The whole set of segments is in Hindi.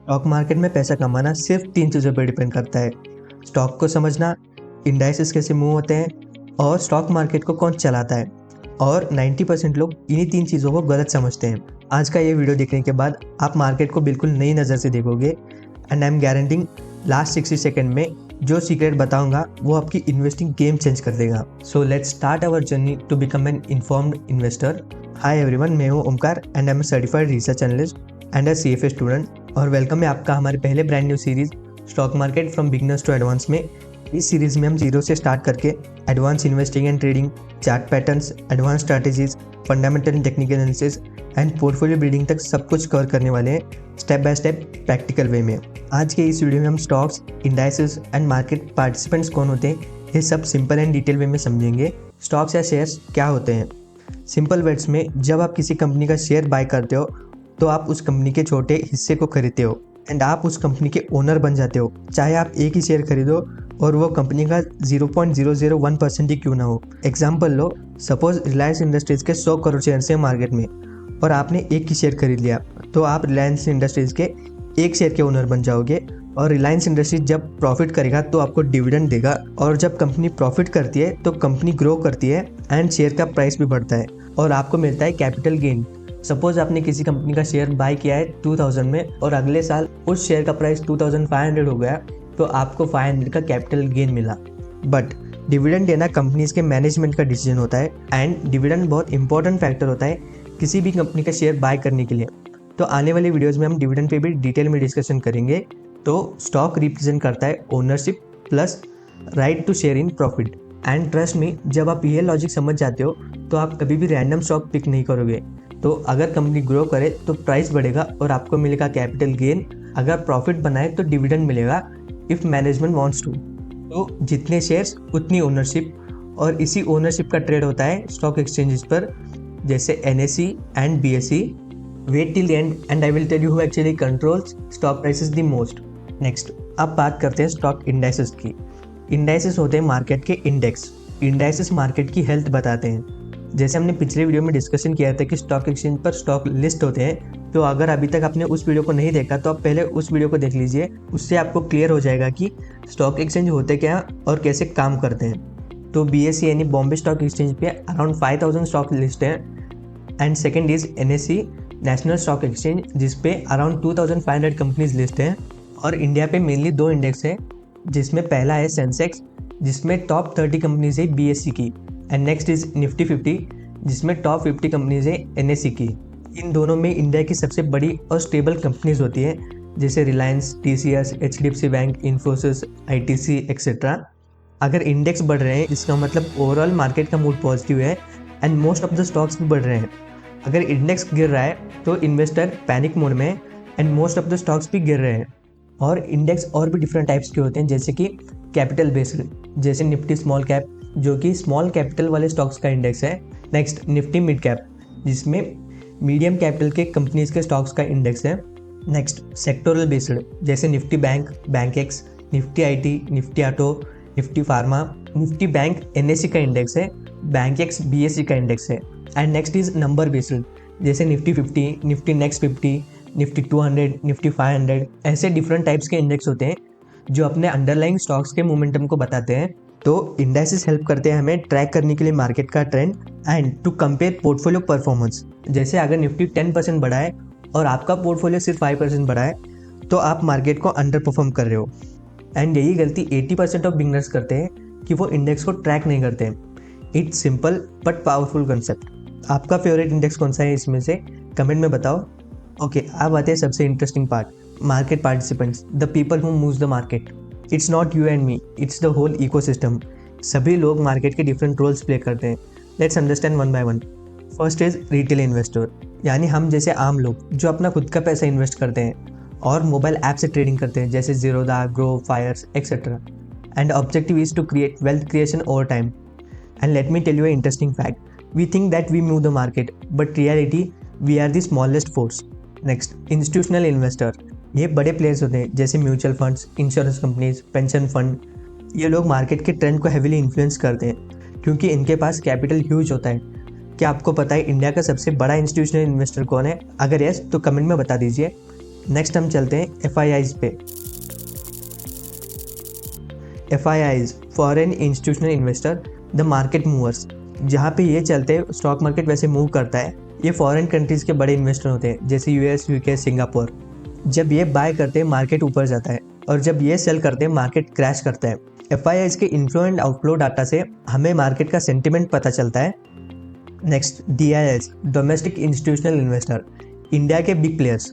स्टॉक मार्केट में पैसा कमाना सिर्फ 3 चीज़ों पर डिपेंड करता है। स्टॉक को समझना, इंडाइसेस कैसे मूव होते हैं और स्टॉक मार्केट को कौन चलाता है। और 90% लोग इन्हीं 3 चीज़ों को गलत समझते हैं। आज का ये वीडियो देखने के बाद आप मार्केट को बिल्कुल नई नज़र से देखोगे and I M guaranteeing last 60 second में जो सीक्रेट बताऊंगा वो आपकी इन्वेस्टिंग गेम चेंज कर देगा। So let's start our journey to become an informed investor. Hi everyone, मैं हूँ Omkar and I am certified research analyst and a CFA student और वेलकम है आपका हमारे पहले brand new series stock market from beginners to advance में। इस सीरीज में हम जीरो से स्टार्ट करके advance investing and trading, chart patterns, advance strategies, fundamental and technical analysis and portfolio building तक सब कुछ कवर करने वाले हैं step by step practical way में। आज के इस वीडियो में हम stocks, indices and market participants कौन होते हैं ये सब सिंपल एंड डिटेल वे में समझेंगे। स्टॉक्स या शेयर्स क्या होते हैं? सिंपल वर्ड्स में, जब आप किसी कंपनी का शेयर बाय करते हो तो आप उस कंपनी के छोटे हिस्से को खरीदते हो एंड आप उस कंपनी के ओनर बन जाते हो, चाहे आप एक ही शेयर खरीदो और वो कंपनी का 0.001% ही क्यों ना हो। एग्जाम्पल लो, सपोज रिलायंस इंडस्ट्रीज के 100 करोड़ शेयर हैं मार्केट में और आपने एक ही शेयर खरीद लिया, तो आप रिलायंस इंडस्ट्रीज के एक शेयर के ओनर बन जाओगे। और रिलायंस इंडस्ट्रीज जब प्रॉफिट करेगा तो आपको डिविडेंड देगा और जब कंपनी प्रॉफिट करती है तो कंपनी ग्रो करती है एंड शेयर का प्राइस भी बढ़ता है और आपको मिलता है कैपिटल गेन। सपोज आपने किसी कंपनी का शेयर बाय किया है 2000 में और अगले साल उस शेयर का प्राइस 2500 हो गया, तो आपको 500 का कैपिटल गेन मिला। बट डिविडेंड देना कंपनीज के मैनेजमेंट का डिसीजन होता है एंड डिविडेंड बहुत इंपॉर्टेंट फैक्टर होता है किसी भी कंपनी का शेयर बाय करने के लिए। तो आने वाली वीडियोज़ में हम डिविडेंड पे भी डिटेल में डिस्कशन करेंगे। तो स्टॉक रिप्रेजेंट करता है ownership plus right to share in profit and trust me, जब आप ये लॉजिक समझ जाते हो तो आप कभी भी रैंडम स्टॉक पिक नहीं करोगे। तो अगर कंपनी ग्रो करे तो प्राइस बढ़ेगा और आपको मिलेगा कैपिटल गेन, अगर प्रॉफिट बनाए तो डिविडेंड मिलेगा इफ़ मैनेजमेंट वांट्स टू। तो जितने शेयर्स उतनी ओनरशिप, और इसी ओनरशिप का ट्रेड होता है स्टॉक एक्सचेंजेस पर जैसे NSE and BSE। Wait till the end and I will tell you who actually controls stock prices the most. Next अब बात करते हैं स्टॉक इंडाइसेस की। इंडाइसेस होते हैं मार्केट के इंडेक्स। इंडाइसेस मार्केट की हेल्थ बताते हैं। जैसे हमने पिछले वीडियो में डिस्कशन किया था कि स्टॉक एक्सचेंज पर स्टॉक लिस्ट होते हैं, तो अगर अभी तक आपने उस वीडियो को नहीं देखा तो आप पहले उस वीडियो को देख लीजिए, उससे आपको क्लियर हो जाएगा कि स्टॉक एक्सचेंज होते क्या और कैसे काम करते हैं। तो BSE यानी बॉम्बे स्टॉक एक्सचेंज पे अराउंड 5000 स्टॉक लिस्ट हैं and second is NSE national stock exchange जिसपे अराउंड 2500 कंपनीज लिस्ट हैं। और इंडिया पे मेनली 2 इंडेक्स हैं, जिसमें पहला है सेंसेक्स जिसमें टॉप 30 कंपनीज है BSE की एंड नेक्स्ट इज निफ्टी 50 जिसमें टॉप 50 कंपनीज है NSE की। इन दोनों में इंडिया की सबसे बड़ी और स्टेबल कंपनीज होती है जैसे Reliance, TCS, HDFC bank, Infosys, ITC etcetera. अगर इंडेक्स बढ़ रहे हैं इसका मतलब ओवरऑल मार्केट का मूड पॉजिटिव है and most of the stocks भी बढ़ रहे हैं। अगर इंडेक्स गिर रहा है तो इन्वेस्टर पैनिक मोड में and most of the stocks भी गिर रहे हैं। और इंडेक्स और भी डिफरेंट टाइप्स के होते हैं जैसे कि कैपिटल बेस्ड, जैसे निफ्टी स्मॉल कैप जो कि स्मॉल कैपिटल वाले स्टॉक्स का इंडेक्स है। नेक्स्ट निफ्टी मिड कैप जिसमें मीडियम कैपिटल के कंपनीज के स्टॉक्स का इंडेक्स है। नेक्स्ट सेक्टोरल बेस्ड जैसे Nifty bank, bank x, Nifty IT, Nifty auto, Nifty pharma. Nifty bank NSE का इंडेक्स है, बैंक एक्स BSE का इंडेक्स है। And next is number based जैसे Nifty 50, Nifty next 50, Nifty 200, Nifty 500। ऐसे डिफरेंट टाइप्स के इंडेक्स होते हैं जो अपने अंडरलाइंग स्टॉक्स के मोमेंटम को बताते हैं। तो इंडाइसेस हेल्प करते हैं हमें ट्रैक करने के लिए मार्केट का trend and to compare portfolio performance. जैसे अगर निफ्टी 10% बढ़ा है और आपका पोर्टफोलियो सिर्फ 5% बढ़ा है तो आप मार्केट को अंडर परफॉर्म कर रहे हो। एंड यही गलती 80% ऑफ बिगनर्स करते हैं कि वो इंडेक्स को ट्रैक नहीं करते हैं। It's simple but powerful concept. आपका फेवरेट इंडेक्स कौन सा है इसमें से कमेंट में बताओ। ओके, अब आते हैं सबसे interesting part, market participants, the people who moves the market. It's not you and me, it's the whole ecosystem. सभी लोग मार्केट के डिफरेंट रोल्स प्ले करते हैं। Let's understand one by one. First is retail investor, यानी हम जैसे आम लोग जो अपना खुद का पैसा इन्वेस्ट करते हैं और मोबाइल ऐप से ट्रेडिंग करते हैं जैसे Zerodha, Groww, Fyers etcetera. And objective is to create wealth creation over time. And let me tell you interesting fact, we think that we move the market but reality we are the smallest force. Next institutional investor, ये बड़े प्लेयर्स होते हैं जैसे mutual funds, insurance companies, pension fund. ये लोग मार्केट के ट्रेंड को हेविली इन्फ्लुएंस करते हैं क्योंकि इनके पास कैपिटल ह्यूज होता है। क्या आपको पता है इंडिया का सबसे बड़ा इंस्टीट्यूशनल इन्वेस्टर कौन है? अगर यस तो कमेंट में बता दीजिए। नेक्स्ट हम चलते हैं FIIs पे। FIIs foreign institutional investor the market movers, जहाँ पे ये चलते हैं स्टॉक मार्केट वैसे मूव करता है। ये फॉरेन कंट्रीज़ के बड़े इन्वेस्टर होते हैं जैसे US, UK, सिंगापुर। जब ये बाय करते हैं मार्केट ऊपर जाता है और जब ये सेल करते हैं मार्केट क्रैश करता है। FIIs के इनफ्लो एंड आउटफ्लो डाटा से हमें मार्केट का सेंटिमेंट पता चलता है। Next DIIs domestic institutional investor, India के बिग प्लेयर्स।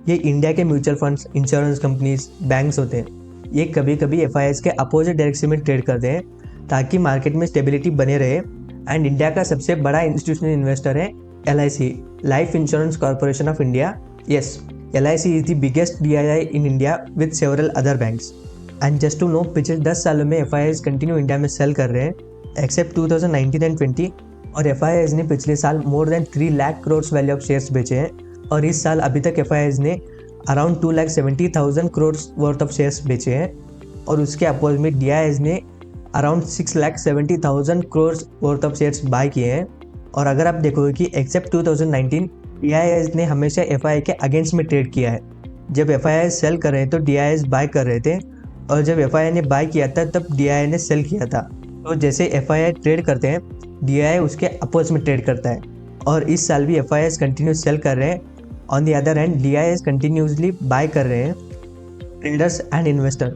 ये इंडिया के mutual funds, insurance companies, banks होते हैं। ये कभी कभी FIIs के अपोजिट डायरेक्शन में ट्रेड करते हैं ताकि मार्केट में स्टेबिलिटी बने रहे। एंड इंडिया का सबसे बड़ा इंस्टीट्यूशनल इन्वेस्टर है LIC, life insurance corporation of India. Yes, LIC is the biggest DII in India with several other banks. And just to know, पिछले 10 सालों में FIIs कंटिन्यू इंडिया में सेल कर रहे हैं एक्सेप्ट 2019 एंड 20। और FIIs ने पिछले साल more than 3 lakh crore value of shares बेचे हैं। और इस साल अभी तक FIIs ने around 2,70,000 crore worth of shares बेचे हैं। और उसके अपोज में DIIs ने around 6,70,000 crore worth of shares buy किए हैं। और अगर आप देखोगे कि एक्सेप्ट 2019 DIIs ने हमेशा FII के अगेंस्ट में ट्रेड किया है। जब FII सेल कर रहे थे तो DIIs बाय कर रहे थे, और जब FII ने बाय किया था तब DII ने सेल किया था। तो जैसे FII ट्रेड करते हैं, DII उसके अपोज में ट्रेड करता है। और इस साल भी FIIs कंटिन्यू सेल कर रहे हैं। On the other hand DIIs continuously buy कर रहे हैं। Traders and investor,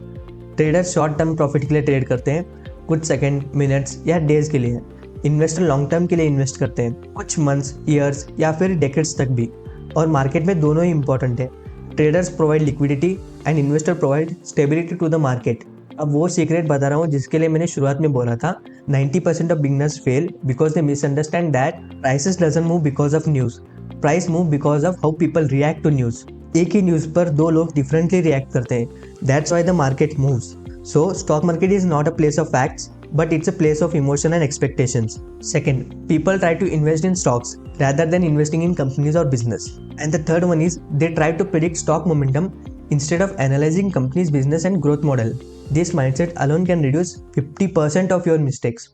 traders short term profit के लिए ट्रेड करते हैं, कुछ सेकंड, मिनट्स या डेज के लिए। इन्वेस्टर लॉन्ग टर्म के लिए इन्वेस्ट करते हैं, कुछ मंथ्स, ईयर्स या फिर डेकेड्स तक भी। और मार्केट में दोनों ही इंपॉर्टेंट है। Traders provide liquidity and investor provide stability to the market. अब वो सीक्रेट बता रहा हूँ जिसके लिए मैंने शुरुआत में बोला था 90% of beginners fail because they misunderstand that prices doesn't move because of news, price move because of how people react to news. एक ही न्यूज़ पर दो लोग डिफरेंटली रिएक्ट करते हैं, that's why the market moves. So stock market is not a place of facts but it's a place of emotion and expectations. Second, people try to invest in stocks rather than investing in companies or business. And the third one is they try to predict stock momentum instead of analyzing company's business and growth model. This mindset alone can reduce 50% of your mistakes.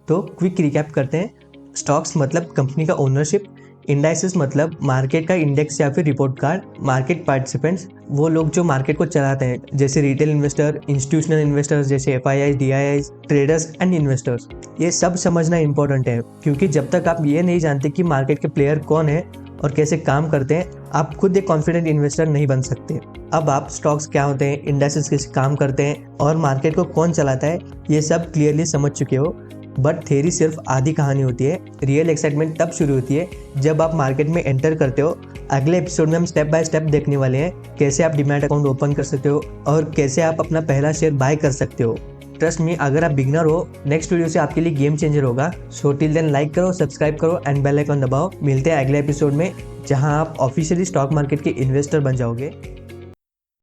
तो क्विक रिकैप करते हैं। स्टॉक्स मतलब कंपनी का ओनरशिप, इंडाइसेस मतलब मार्केट का इंडेक्स या फिर रिपोर्ट कार्ड, मार्केट पार्टिसिपेंट्स वो लोग जो मार्केट को चलाते हैं जैसे रिटेल इन्वेस्टर, इंस्टीट्यूशनल इन्वेस्टर्स जैसे FIIs, DIIs, traders and investors. ये सब समझना इंपॉर्टेंट है क्योंकि जब तक आप ये नहीं जानते कि मार्केट के प्लेयर कौन है और कैसे काम करते हैं, आप खुद एक कॉन्फिडेंट इन्वेस्टर नहीं बन सकते। अब आप स्टॉक्स क्या होते हैं, इंडाइसेस कैसे काम करते हैं और मार्केट को कौन चलाता है, ये सब क्लियरली समझ चुके हो। बट थ्योरी सिर्फ आधी कहानी होती है। रियल एक्साइटमेंट तब शुरू होती है जब आप मार्केट में एंटर करते हो। अगले एपिसोड में हम स्टेप बाय स्टेप देखने वाले हैं कैसे आप डीमैट अकाउंट ओपन कर सकते हो और कैसे आप अपना पहला शेयर बाय कर सकते हो। ट्रस्ट मी, अगर आप बिगनर हो, नेक्स्ट वीडियो से आपके लिए गेम चेंजर होगा। सो टिल देन लाइक करो, सब्सक्राइब करो एंड बेल आइकन दबाओ। मिलते हैं अगले एपिसोड में जहां आप ऑफिशियली स्टॉक मार्केट के इन्वेस्टर बन जाओगे।